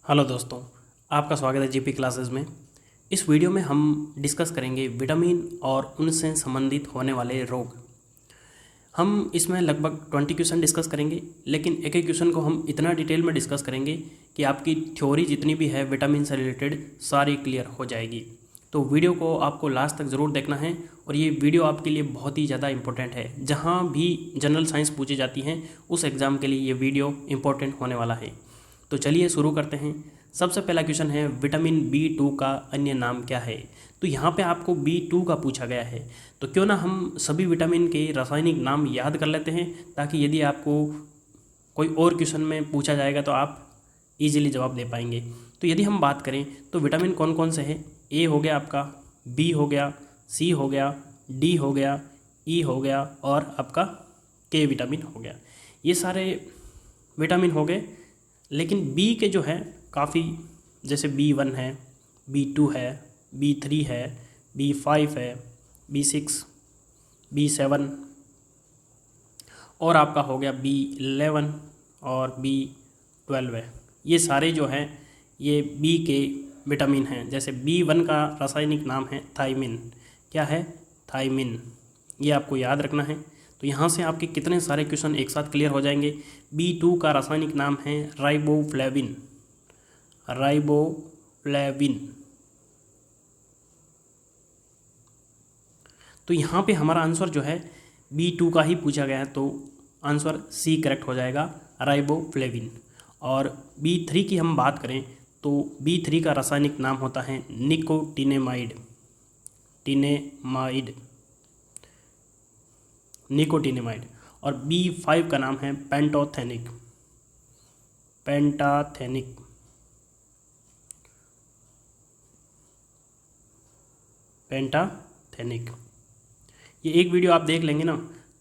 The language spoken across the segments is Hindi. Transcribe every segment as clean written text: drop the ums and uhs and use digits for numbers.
हेलो दोस्तों, आपका स्वागत है जीपी क्लासेस में। इस वीडियो में हम डिस्कस करेंगे विटामिन और उनसे संबंधित होने वाले रोग। हम इसमें लगभग 20 क्वेश्चन डिस्कस करेंगे, लेकिन एक एक क्वेश्चन को हम इतना डिटेल में डिस्कस करेंगे कि आपकी थ्योरी जितनी भी है विटामिन से रिलेटेड सारी क्लियर हो जाएगी। तो वीडियो को आपको लास्ट तक ज़रूर देखना है और ये वीडियो आपके लिए बहुत ही ज़्यादा इंपॉर्टेंट है। जहाँ भी जनरल साइंस पूछी जाती हैं उस एग्ज़ाम के लिए ये वीडियो इंपॉर्टेंट होने वाला है। तो चलिए शुरू करते हैं। सबसे पहला क्वेश्चन है विटामिन B2 का अन्य नाम क्या है। तो यहाँ पे आपको B2 का पूछा गया है, तो क्यों ना हम सभी विटामिन के रासायनिक नाम याद कर लेते हैं, ताकि यदि आपको कोई और क्वेश्चन में पूछा जाएगा तो आप इजीली जवाब दे पाएंगे। तो यदि हम बात करें तो विटामिन कौन कौन से हैं, ए हो गया आपका, बी हो गया, सी हो गया, डी हो गया, ई हो गया और आपका के विटामिन हो गया। ये सारे विटामिन हो गए। लेकिन बी के जो है काफ़ी, जैसे B1 है, B2 है, B3 है, B5 है, B6, B7 और आपका हो गया B11 और B12 है। ये सारे जो हैं ये बी के विटामिन हैं। जैसे B1 का रासायनिक नाम है थायमिन। क्या है? थायमिन। ये आपको याद रखना है। तो यहाँ से आपके कितने सारे क्वेश्चन एक साथ क्लियर हो जाएंगे। B2 का रासायनिक नाम है राइबोफ्लेविन। राइबोफ्लेविन। तो यहाँ पे हमारा आंसर जो है B2 का ही पूछा गया है, तो आंसर सी करेक्ट हो जाएगा, राइबोफ्लेविन। और B3 की हम बात करें तो B3 का रासायनिक नाम होता है निकोटिनेमाइड। निकोटिनेमाइड। और B5 का नाम है पेंटाथेनिक। ये एक वीडियो आप देख लेंगे ना,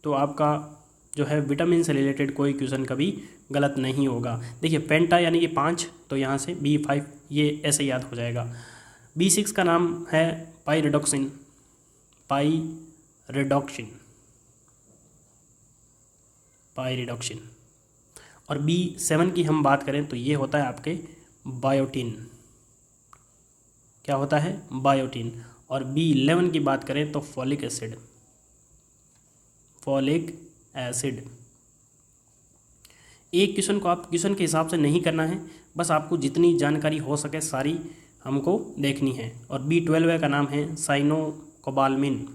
तो आपका जो है विटामिन से रिलेटेड कोई क्वेश्चन कभी गलत नहीं होगा। देखिए पेंटा यानी कि 5, तो यहाँ से B5 ये ऐसे याद हो जाएगा। B6 का नाम है पाइरिडॉक्सिन। और B7 की हम बात करें तो ये होता है आपके बायोटिन। क्या होता है? बायोटिन। और B11 की बात करें तो फॉलिक एसिड। एक क्वेश्चन को आप क्वेश्चन के हिसाब से नहीं करना है, बस आपको जितनी जानकारी हो सके सारी हमको देखनी है। और B12 का नाम है साइनोकोबालमिन।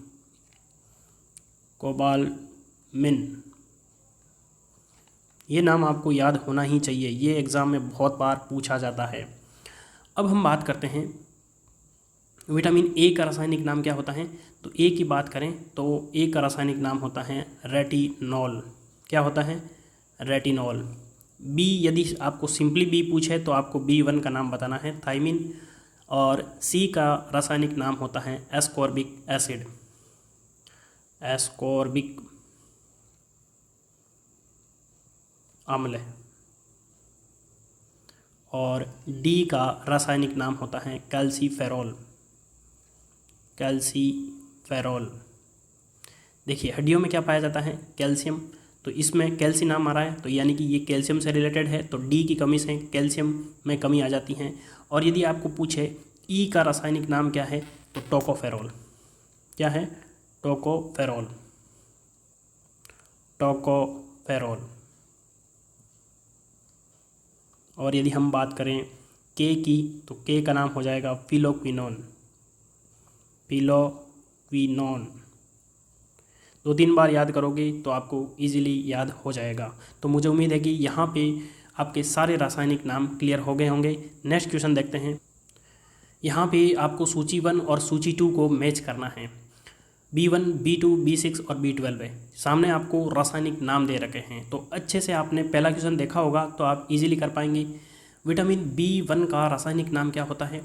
ये नाम आपको याद होना ही चाहिए, ये एग्ज़ाम में बहुत बार पूछा जाता है। अब हम बात करते हैं विटामिन ए का रासायनिक नाम क्या होता है। तो ए की बात करें तो ए का रासायनिक नाम होता है रेटिनॉल। क्या होता है? रेटिनॉल। बी, यदि आपको सिंपली बी पूछे तो आपको B1 का नाम बताना है, थायमिन। और सी का रासायनिक नाम होता है एस्कॉर्बिक एसिड। एस्कॉर्बिक अम्ल। और डी का रासायनिक नाम होता है कैल्सीफेरॉल। देखिए हड्डियों में क्या पाया जाता है? कैल्शियम। तो इसमें कैल्सी नाम आ रहा है, तो यानी कि ये कैल्शियम से रिलेटेड है। तो डी की कमी से कैल्शियम में कमी आ जाती है। और यदि आपको पूछे ई का रासायनिक नाम क्या है तो टोकोफेरॉल। क्या है? टोकोफेरॉल। और यदि हम बात करें के की, तो के का नाम हो जाएगा फिलोक्विनोन। 2-3 बार याद करोगे तो आपको इजीली याद हो जाएगा। तो मुझे उम्मीद है कि यहाँ पे आपके सारे रासायनिक नाम क्लियर हो गए होंगे। नेक्स्ट क्वेश्चन देखते हैं। यहाँ पे आपको सूची 1 और सूची 2 को मैच करना है। B1, B2, B6 और B12 है। सामने आपको रासायनिक नाम दे रखे हैं, तो अच्छे से आपने पहला क्वेश्चन देखा होगा तो आप इजीली कर पाएंगे। विटामिन B1 का रासायनिक नाम क्या होता है?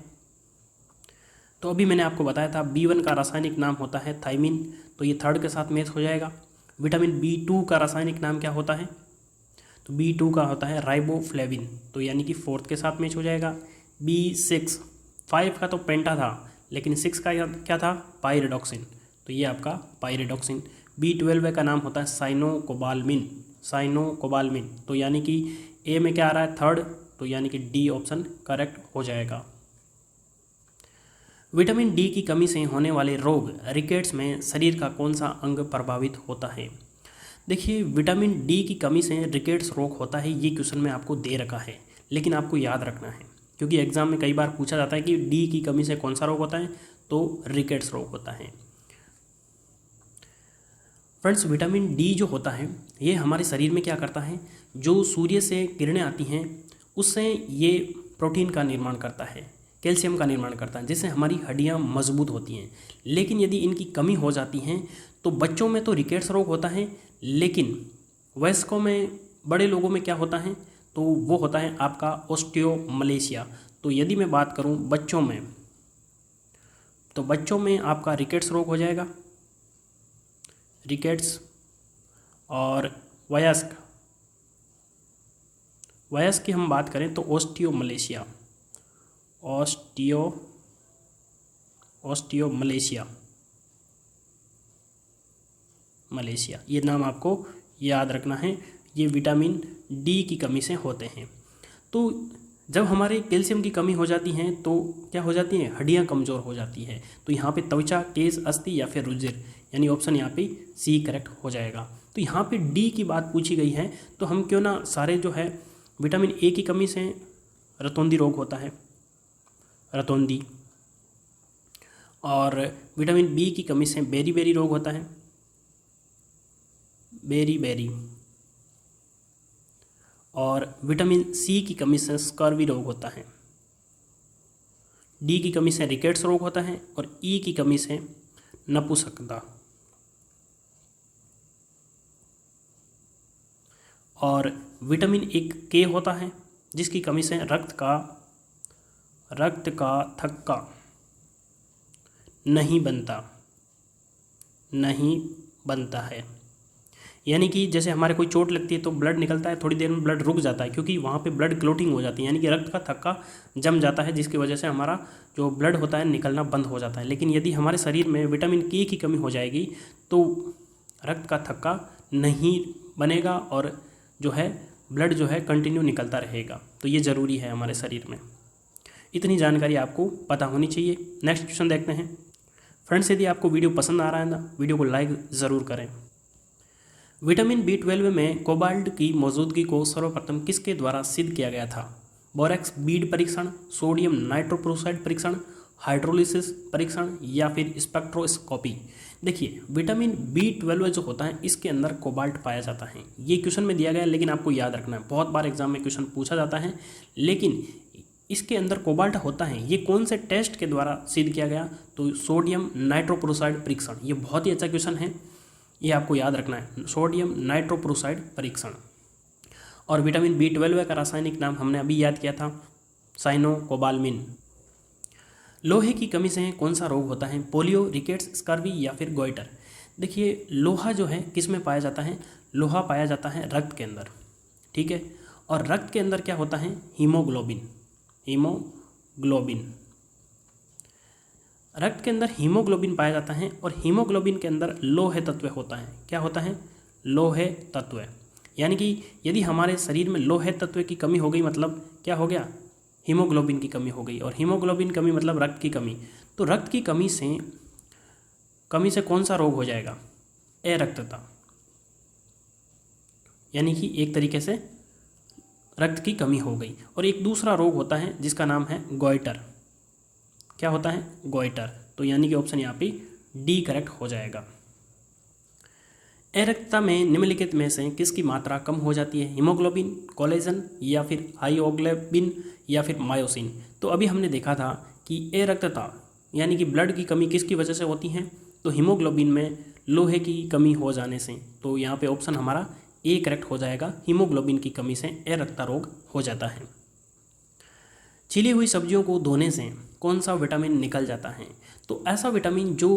तो अभी मैंने आपको बताया था B1 का रासायनिक नाम होता है थायमिन, तो ये थर्ड के साथ मैच हो जाएगा। विटामिन B2 का रासायनिक नाम क्या होता है? तो B2 का होता है राइबोफ्लेविन, तो यानी कि फोर्थ के साथ मैच हो जाएगा। B6, 5 का तो पेंटा था, लेकिन 6 का क्या था? पाइरिडॉक्सिन, तो ये आपका पाइरिडॉक्सिन। B12 का नाम होता है साइनोकोबालमिन। तो यानी कि ए में क्या आ रहा है? थर्ड, तो यानी कि डी ऑप्शन करेक्ट हो जाएगा। विटामिन डी की कमी से होने वाले रोग रिकेट्स में शरीर का कौन सा अंग प्रभावित होता है? देखिए, विटामिन डी की कमी से रिकेट्स रोग होता है, ये क्वेश्चन में आपको दे रखा है, लेकिन आपको याद रखना है क्योंकि एग्जाम में कई बार पूछा जाता है कि डी की कमी से कौन सा रोग होता है, तो रिकेट्स रोग होता है। फ्रेंड्स, विटामिन डी जो होता है ये हमारे शरीर में क्या करता है, जो सूर्य से किरणें आती हैं उससे ये प्रोटीन का निर्माण करता है, कैल्शियम का निर्माण करता है, जिससे हमारी हड्डियां मजबूत होती हैं। लेकिन यदि इनकी कमी हो जाती है तो बच्चों में तो रिकेट्स रोग होता है, लेकिन वयस्कों में, बड़े लोगों में क्या होता है, तो वो होता है आपका ऑस्टियोमलेशिया। तो यदि मैं बात करूं बच्चों में, तो बच्चों में आपका रिकेट्स रोग हो जाएगा, रिकेट्स। और वयस्क की हम बात करें तो ऑस्टियोमलेशिया, मलेशिया, ये नाम आपको याद रखना है। ये विटामिन डी की कमी से होते हैं। तो जब हमारे कैल्शियम की कमी हो जाती है तो क्या हो जाती है, हड्डियां कमज़ोर हो जाती है। तो यहाँ पे त्वचा, केश, अस्थि या फिर रुधिर, यानी ऑप्शन यहाँ पे सी करेक्ट हो जाएगा। तो यहाँ पे डी की बात पूछी गई है, तो हम क्यों ना सारे जो है, विटामिन ए की कमी से रतौंधी रोग होता है, रतौंधी, और विटामिन बी की कमी से बेरी रोग होता है, बेरी, और विटामिन सी की कमी से स्कर्वी रोग होता है, डी की कमी से रिकेट्स रोग होता है, और ई की कमी से नपुंसकता, और विटामिन एक के होता है जिसकी कमी से रक्त का थक्का नहीं बनता है। यानी कि जैसे हमारे कोई चोट लगती है तो ब्लड निकलता है, थोड़ी देर में ब्लड रुक जाता है क्योंकि वहाँ पे ब्लड क्लोटिंग हो जाती है, यानी कि रक्त का थक्का जम जाता है, जिसकी वजह से हमारा जो ब्लड होता है निकलना बंद हो जाता है। लेकिन यदि हमारे शरीर में विटामिन के की कमी हो जाएगी तो रक्त का थक्का नहीं बनेगा और जो है ब्लड जो है कंटिन्यू निकलता रहेगा। तो ये ज़रूरी है हमारे शरीर में, इतनी जानकारी आपको पता होनी चाहिए। नेक्स्ट क्वेश्चन देखते हैं। फ्रेंड्स, यदि आपको वीडियो पसंद आ रहा है ना, वीडियो को लाइक ज़रूर करें। विटामिन B12 में कोबाल्ट की मौजूदगी को सर्वप्रथम किसके द्वारा सिद्ध किया गया था? बोरेक्स बीड परीक्षण, सोडियम नाइट्रोक्लोराइड परीक्षण, हाइड्रोलिसिस परीक्षण या फिर स्पेक्ट्रोस्कोपी। देखिए, विटामिन B12 जो होता है इसके अंदर कोबाल्ट पाया जाता है। ये क्वेश्चन में दिया गया है, लेकिन आपको याद रखना है, बहुत बार एग्जाम में क्वेश्चन पूछा जाता है, लेकिन इसके अंदर कोबाल्ट होता है। ये कौन से टेस्ट के द्वारा सिद्ध किया गया? तो सोडियम नाइट्रोक्लोराइड परीक्षण। ये बहुत ही अच्छा क्वेश्चन है, ये आपको याद रखना है, सोडियम नाइट्रोक्लोराइड परीक्षण। और विटामिन B12 का रासायनिक नाम हमने अभी याद किया था, साइनोकोबालमिन। लोहे की कमी से कौन सा रोग होता है? पोलियो, रिकेट्स, स्कर्वी या फिर गोइटर। देखिए, लोहा जो है किस में पाया जाता है? लोहा पाया जाता है रक्त के अंदर, ठीक है। और रक्त के अंदर क्या होता है? हीमोग्लोबिन। रक्त के अंदर हीमोग्लोबिन पाया जाता है और हीमोग्लोबिन के अंदर लोहे तत्व होता है। क्या होता है? लोहे तत्व। यानी कि यदि हमारे शरीर में लोहे तत्व की कमी हो गई, मतलब क्या हो गया? हीमोग्लोबिन की कमी हो गई। और हीमोग्लोबिन कमी मतलब रक्त की कमी। तो रक्त की कमी से कौन सा रोग हो जाएगा? अरक्तता। यानी कि एक तरीके से रक्त की कमी हो गई। और एक दूसरा रोग होता है जिसका नाम है गोइटर। क्या होता है? गोइटर। तो यानी कि ऑप्शन यहाँ पे डी करेक्ट हो जाएगा। अरक्तता में निम्नलिखित में से किसकी मात्रा कम हो जाती है? हीमोग्लोबिन, कोलेजन या फिर हाइओग्लोबिन या फिर मायोसिन। तो अभी हमने देखा था कि अरक्तता यानी कि ब्लड की कमी किसकी वजह से होती है? तो हीमोग्लोबिन में लोहे की कमी हो जाने से। तो यहाँ पे ऑप्शन हमारा ए करेक्ट हो जाएगा, हीमोग्लोबिन की कमी से अरक्तता रोग हो जाता है। छिली हुई सब्जियों को धोने से कौन सा विटामिन निकल जाता है? तो ऐसा विटामिन जो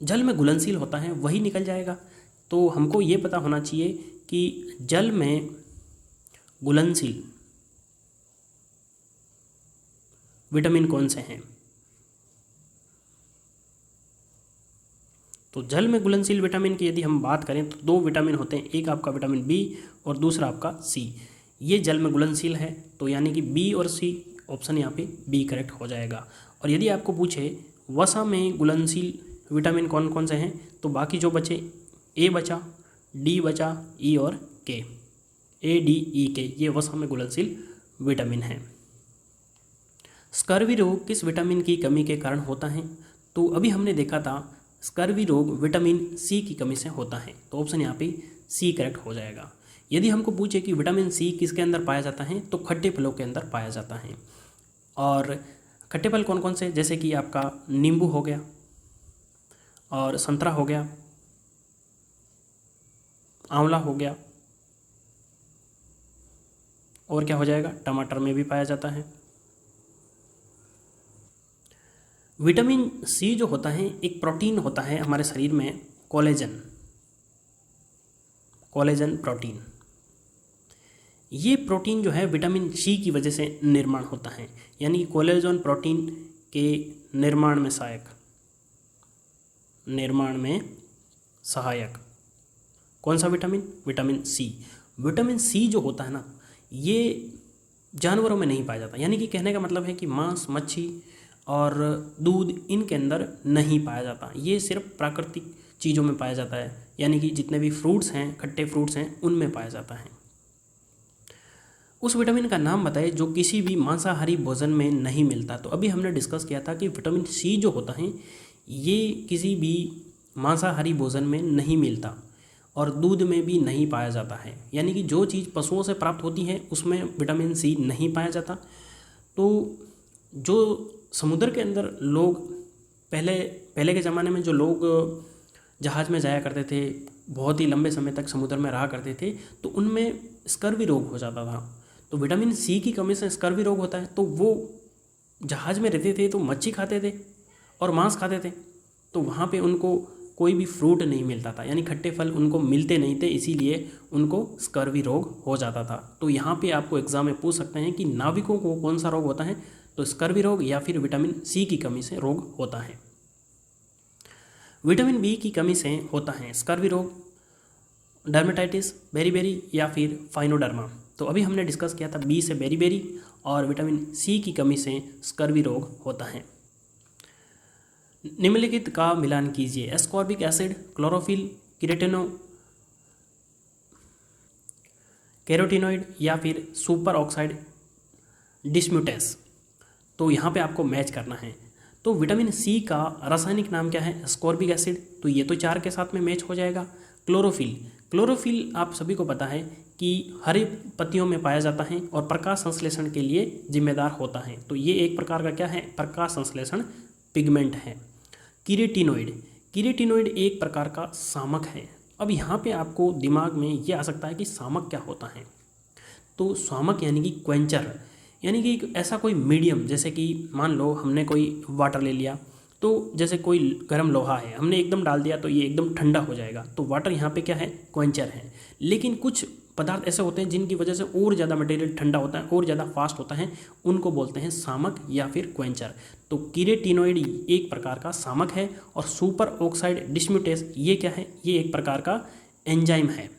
जल में घुलनशील होता है वही निकल जाएगा। तो हमको ये पता होना चाहिए कि जल में घुलनशील विटामिन कौन से हैं। तो जल में घुलनशील विटामिन की यदि हम बात करें तो दो विटामिन होते हैं, एक आपका विटामिन बी और दूसरा आपका सी। ये जल में घुलनशील है, तो यानी कि बी और सी ऑप्शन यहाँ पे बी करेक्ट हो जाएगा। और यदि आपको पूछे वसा में घुलनशील विटामिन कौन कौन से हैं, तो बाकी जो बचे ए बचा, डी बचा, ई और के, ए डी ई के, ये वसा में घुलनशील विटामिन हैं। स्कर्वी रोग किस विटामिन की कमी के कारण होता है? तो अभी हमने देखा था स्कर्वी रोग विटामिन सी की कमी से होता है, तो ऑप्शन यहाँ पे सी करेक्ट हो जाएगा। यदि हमको पूछे कि विटामिन सी किसके अंदर पाया जाता है, तो खट्टे फलों के अंदर पाया जाता है। और खट्टे फल कौन कौन से, जैसे कि आपका नींबू हो गया और संतरा हो गया, आंवला हो गया, और क्या हो जाएगा, टमाटर में भी पाया जाता है। विटामिन सी जो होता है एक प्रोटीन होता है हमारे शरीर में, कोलेजन प्रोटीन। ये प्रोटीन जो है विटामिन सी की वजह से निर्माण होता है, यानी कोलेजन प्रोटीन के निर्माण में सहायक कौन सा vitamin? Vitamin C. Vitamin C जो होता है ना, ये जानवरों में नहीं पाया जाता, यानी कि कहने का मतलब है कि मांस, मच्छी और दूध इनके अंदर नहीं पाया जाता, ये सिर्फ प्राकृतिक चीज़ों में पाया जाता है, यानी कि जितने भी फ्रूट्स हैं, खट्टे फ्रूट्स हैं, उनमें पाया जाता है। उस विटामिन का नाम बताएं जो किसी भी मांसाहारी भोजन में नहीं मिलता। तो अभी हमने डिस्कस किया था कि विटामिन सी जो होता है ये किसी भी मांसाहारी भोजन में नहीं मिलता और दूध में भी नहीं पाया जाता है, यानी कि जो चीज़ पशुओं से प्राप्त होती है उसमें विटामिन सी नहीं पाया जाता। तो जो समुद्र के अंदर लोग पहले के ज़माने में जो लोग जहाज़ में जाया करते थे, बहुत ही लंबे समय तक समुद्र में रहा करते थे, तो उनमें स्कर्वी रोग हो जाता था। तो विटामिन सी की कमी से स्कर्वी रोग होता है। तो वो जहाज़ में रहते थे तो मच्छी खाते थे और मांस खाते थे, तो वहाँ पे उनको कोई भी फ्रूट नहीं मिलता था, यानी खट्टे फल उनको मिलते नहीं थे, इसीलिए उनको स्कर्वी रोग हो जाता था। तो यहाँ पे आपको एग्जाम में पूछ सकते हैं कि नाविकों को कौन सा रोग होता है, तो स्कर्वी रोग या फिर विटामिन सी की कमी से रोग होता है। विटामिन बी की कमी से होता है स्कर्वी रोग, डर्मेटाइटिस, बेरीबेरी या फिर फाइनोडर्मा। तो अभी हमने डिस्कस किया था बी से बेरीबेरी और विटामिन सी की कमी से स्कर्वी रोग होता है। निम्नलिखित का मिलान कीजिए, एस्कॉर्बिक एसिड, क्लोरोफिल, कैरोटीनॉइड या फिर सुपर ऑक्साइड डिस्म्यूटेस। तो यहाँ पे आपको मैच करना है। तो विटामिन सी का रासायनिक नाम क्या है? एस्कॉर्बिक एसिड, तो ये तो 4 के साथ में मैच हो जाएगा। क्लोरोफिल आप सभी को पता है कि हरे पत्तियों में पाया जाता है और प्रकाश संश्लेषण के लिए जिम्मेदार होता है, तो ये एक प्रकार का क्या है? प्रकाश संश्लेषण पिगमेंट है। किरेटिनोइड एक प्रकार का सामक है। अब यहाँ पे आपको दिमाग में ये आ सकता है कि सामक क्या होता है। तो सामक यानी कि क्वेंचर, यानी कि ऐसा कोई मीडियम, जैसे कि मान लो हमने कोई वाटर ले लिया, तो जैसे कोई गर्म लोहा है, हमने एकदम डाल दिया तो ये एकदम ठंडा हो जाएगा, तो वाटर यहाँ पे क्या है? क्वेंचर है। लेकिन कुछ पदार्थ ऐसे होते हैं जिनकी वजह से और ज़्यादा मटेरियल ठंडा होता है और ज़्यादा फास्ट होता है, उनको बोलते हैं सामक या फिर क्वेंचर। तो किरेटिनोइड एक प्रकार का सामक है और सुपर ऑक्साइड डिस्म्यूटेस ये क्या है? ये एक प्रकार का एंजाइम है।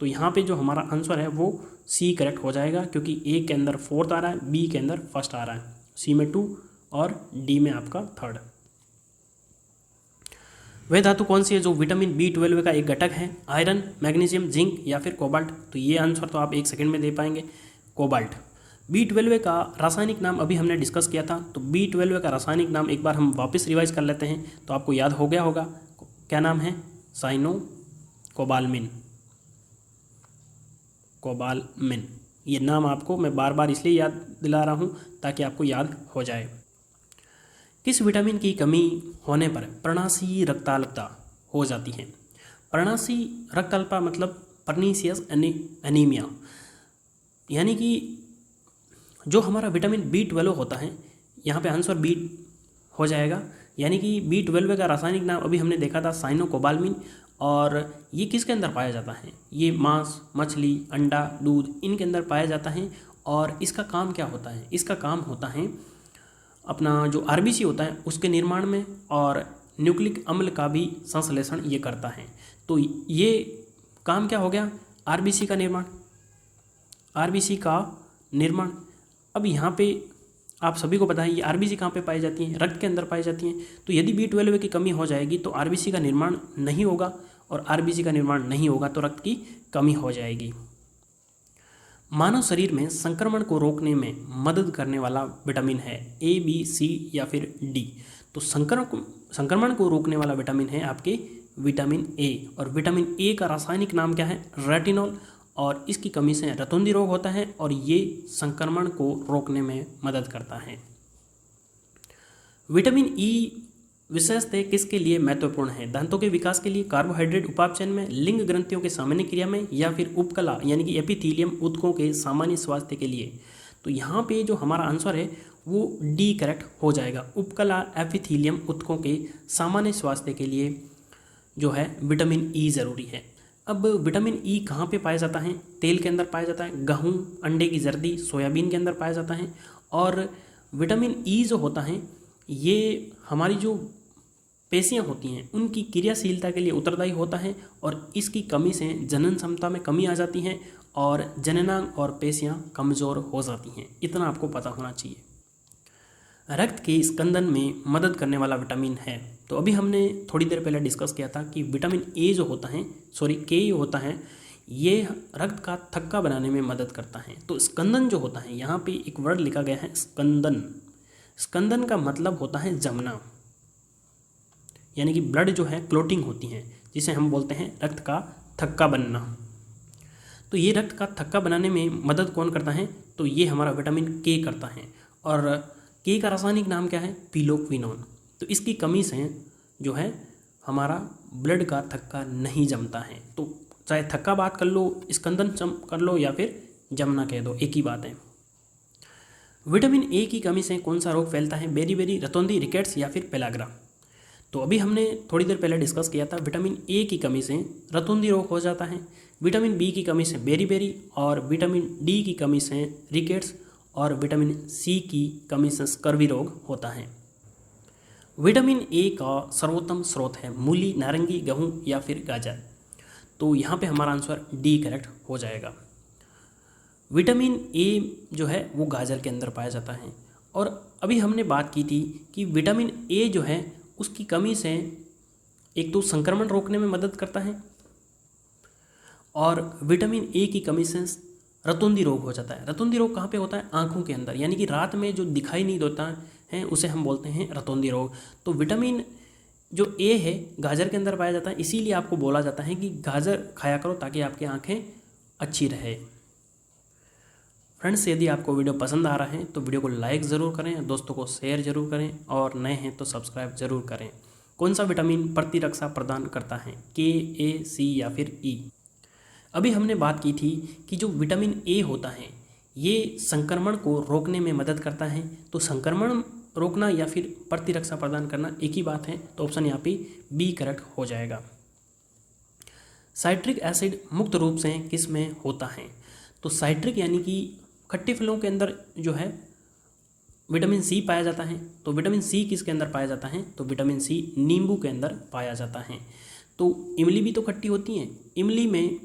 तो यहाँ पे जो हमारा आंसर है वो सी करेक्ट हो जाएगा, क्योंकि ए के अंदर 4th आ रहा है, बी के अंदर 1st आ रहा है, सी में 2 और डी में आपका 3rd। वह धातु कौन सी है जो विटामिन B12 का एक घटक है? आयरन, मैग्नीशियम, जिंक या फिर कोबाल्ट। तो ये आंसर तो आप 1 सेकंड में दे पाएंगे, कोबाल्ट। B12 का रासायनिक नाम अभी हमने डिस्कस किया था, तो B12 का रासायनिक नाम एक बार हम वापस रिवाइज कर लेते हैं, तो आपको याद हो गया होगा। क्या नाम है? साइनोकोबाल्मिन। ये नाम आपको मैं बार बार इसलिए याद दिला रहा हूँ ताकि आपको याद हो जाए। किस विटामिन की कमी होने पर पर्णाशीय रक्ताल्पता हो जाती है? पर्णाशीय रक्ताल्पता मतलब पर्नीशियस एनीमिया, यानी कि जो हमारा विटामिन B12 होता है, यहाँ पे आंसर बी हो जाएगा, यानी कि B12 का रासायनिक नाम अभी हमने देखा था साइनोकोबाल्मिन। और ये किसके अंदर पाया जाता है? ये मांस, मछली, अंडा, दूध इनके अंदर पाया जाता है। और इसका काम क्या होता है? इसका काम होता है अपना जो RBC होता है उसके निर्माण में, और न्यूक्लिक अम्ल का भी संश्लेषण ये करता है। तो ये काम क्या हो गया? RBC का निर्माण। आरबीसी का निर्माण। अब यहाँ पे आप सभी को पता है ये आरबीसी कहाँ पे पाई जाती हैं, रक्त के अंदर पाई जाती हैं। तो यदि B12 की कमी हो जाएगी तो आरबीसी का निर्माण नहीं होगा, और आरबीसी का निर्माण नहीं होगा तो रक्त की कमी हो जाएगी। मानव शरीर में संक्रमण को रोकने में मदद करने वाला विटामिन है A, B, C या फिर D। तो संक्रमण को रोकने वाला विटामिन है आपके विटामिन A, और विटामिन A का रासायनिक नाम क्या है, रेटिनॉल, और इसकी कमी से रतौंधी रोग होता है और ये संक्रमण को रोकने में मदद करता है। विटामिन E विशेषतः किसके लिए महत्वपूर्ण है, दांतों के विकास के लिए, कार्बोहाइड्रेट उपापचयन में, लिंग ग्रंथियों के सामान्य क्रिया में, या फिर उपकला यानी कि एपिथीलियम ऊतकों के सामान्य स्वास्थ्य के लिए। तो यहाँ पे जो हमारा आंसर है वो D करेक्ट हो जाएगा। उपकला एपिथीलियम ऊतकों के सामान्य स्वास्थ्य के लिए जो है विटामिन E ज़रूरी है। अब विटामिन E कहाँ पे पाया जाता है, तेल के अंदर पाया जाता है, गेहूँ, अंडे की जर्दी, सोयाबीन के अंदर पाया जाता है। और विटामिन E जो होता है ये हमारी जो पेशियाँ होती हैं उनकी क्रियाशीलता के लिए उत्तरदायी होता है, और इसकी कमी से जनन क्षमता में कमी आ जाती है और जननांग और पेशियाँ कमज़ोर हो जाती हैं। इतना आपको पता होना चाहिए। रक्त के स्कंदन में मदद करने वाला विटामिन है। तो अभी हमने थोड़ी देर पहले डिस्कस किया था कि विटामिन A जो होता है, K जो होता है, ये रक्त का थक्का बनाने में मदद करता है। तो स्कंदन जो होता है, यहाँ पे एक वर्ड लिखा गया है स्कंदन। स्कंदन का मतलब होता है जमना, यानी कि ब्लड जो है क्लोटिंग होती है, जिसे हम बोलते हैं रक्त का थक्का बनना। तो ये रक्त का थक्का बनाने में मदद कौन करता है, तो ये हमारा विटामिन K करता है। और K का रासायनिक नाम क्या है, पिलोक्विनोन। तो इसकी कमी से जो है हमारा ब्लड का थक्का नहीं जमता है। तो चाहे थक्का बात कर लो, स्कंदन कर लो, या फिर जमना कह दो, एक ही बात है। विटामिन A की कमी से कौन सा रोग फैलता है, बेरी, रतौंधी, रिकेट्स या फिर पेलाग्रा। तो अभी हमने थोड़ी देर पहले डिस्कस किया था, विटामिन A की कमी से रतौंधी रोग हो जाता है, विटामिन B की कमी से बेरी, और विटामिन D की कमी से रिकेट्स, और विटामिन C की कमी से स्कर्वी रोग होता है। विटामिन A का सर्वोत्तम स्रोत है मूली, नारंगी, गेहूँ या फिर गाजर। तो यहाँ पे हमारा आंसर D करेक्ट हो जाएगा। विटामिन A जो है वो गाजर के अंदर पाया जाता है। और अभी हमने बात की थी कि विटामिन A जो है उसकी कमी से एक तो संक्रमण रोकने में मदद करता है, और विटामिन A की कमी से रतौंधी रोग हो जाता है। रतौंधी रोग कहाँ पे होता है, आँखों के अंदर, यानी कि रात में जो दिखाई नहीं देता है उसे हम बोलते हैं रतौंधी रोग। तो विटामिन जो A है गाजर के अंदर पाया जाता है, इसीलिए आपको बोला जाता है कि गाजर खाया करो ताकि आपकी आँखें अच्छी रहे। फ्रेंड्स, यदि आपको वीडियो पसंद आ रहा है तो वीडियो को लाइक ज़रूर करें, दोस्तों को शेयर ज़रूर करें, और नए हैं तो सब्सक्राइब ज़रूर करें। कौन सा विटामिन प्रतिरक्षा प्रदान करता है, K, A, C या फिर E। अभी हमने बात की थी कि जो विटामिन A होता है ये संक्रमण को रोकने में मदद करता है। तो संक्रमण रोकना या फिर प्रतिरक्षा प्रदान करना एक ही बात है, तो ऑप्शन यहाँ पे B करेक्ट हो जाएगा। साइट्रिक एसिड मुक्त रूप से किस में होता है, तो साइट्रिक यानी कि खट्टे फलों के अंदर जो है विटामिन C पाया जाता है। तो विटामिन C किसके अंदर पाया जाता है, तो विटामिन C नींबू के अंदर पाया जाता है। तो इमली भी तो खट्टी होती है, इमली में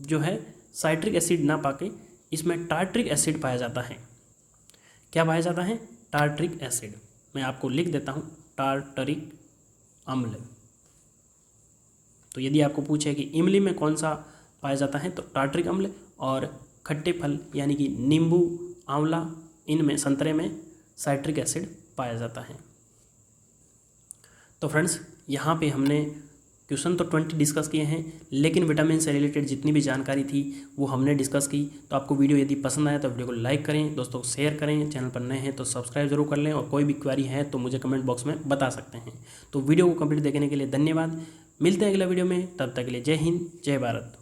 जो है साइट्रिक एसिड ना पाके इसमें टार्ट्रिक एसिड पाया जाता है। क्या पाया जाता है, टार्ट्रिक एसिड। मैं आपको लिख देता हूँ, टार्टरिक अम्ल। तो यदि आपको पूछे कि इमली में कौन सा पाया जाता है, तो टार्टरिक अम्ल, और खट्टे फल यानी कि नींबू, आंवला, इनमें, संतरे में साइट्रिक एसिड पाया जाता है। तो फ्रेंड्स, यहाँ पे हमने क्वेश्चन तो 20 डिस्कस किए हैं, लेकिन विटामिन से रिलेटेड जितनी भी जानकारी थी वो हमने डिस्कस की। तो आपको वीडियो यदि पसंद आया तो वीडियो को लाइक करें, दोस्तों को शेयर करें, चैनल पर नए हैं तो सब्सक्राइब जरूर कर लें, और कोई भी क्वेरी है तो मुझे कमेंट बॉक्स में बता सकते हैं। तो वीडियो को कंप्लीट देखने के लिए धन्यवाद। मिलते हैं अगले वीडियो में, तब तक के लिए जय हिंद, जय भारत।